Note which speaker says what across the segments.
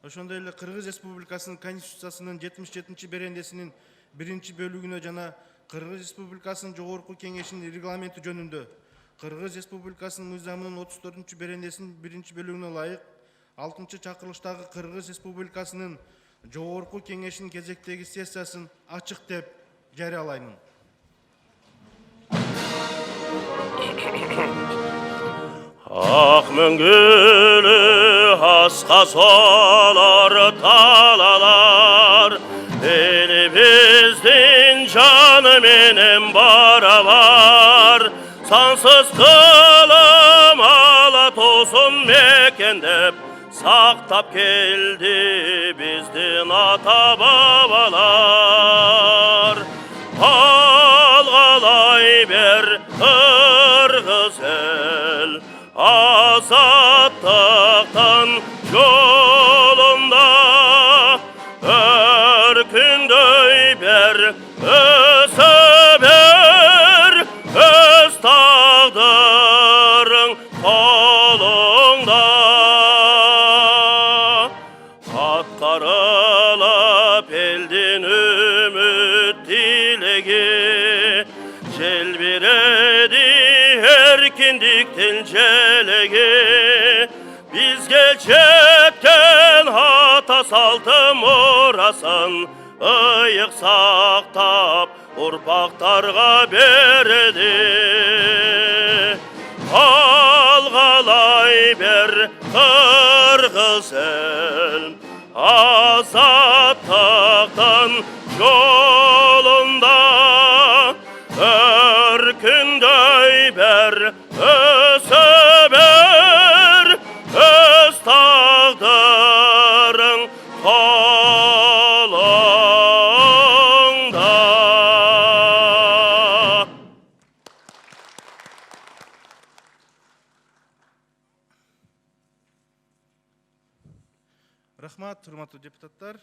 Speaker 1: Ошондой эле Кыргыз Республикасынын Конституциясынын 77-берендесинин 1-бөлүгүнө жана Кыргыз Республикасынын Жогорку Кеңешинин регламенти жөнүндө Кыргыз Республикасынын мыйзамынын 34-берендесинин 1-бөлүгүнө ылайык 6-чакырылыштагы Кыргыз Республикасынын Жогорку Кеңешинин кезектеги сессиясын ачык деп жарыялаймын.
Speaker 2: Ак мөңгүлү аска солар талалар, элибиздин жаны менен барабар, сансыз кылым ала тоосун мекендеп, сактап келди биздин ата бабалар. Алгалай бер кыргыз эл, азаттыктын жолунда, өркүндөй бер, өсө бер, өз тагдырың колуңда. Аткарылып элдин үмүт тилеги, желбиреди эркиндиктин желеги. Бизге жеткен ата салты мурасын ыйык сактап урпактарга береди. Алгалай бер кыргыз эл, азаттыктын жолунда, өркүндөй бер, өсө бер, өз тагдырың колуңда.
Speaker 1: Рахмат, урматтуу депутаттар.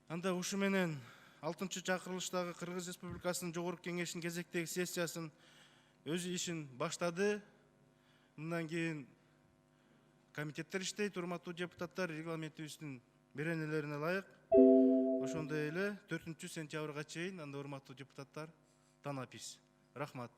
Speaker 1: Анда ушу менен 6-чакырылыштагы Кыргыз Республикасынын Жогорку Кеңешинин кезектеги сессиясын өз ишин баштады. Мындан кийин комитеттер иштейт, урматтуу депутаттар, регламентибиздин беренелерине ылайык. Ошондой эле 4-сентябрга чейин анда урматтуу депутаттар танапиз. Рахмат.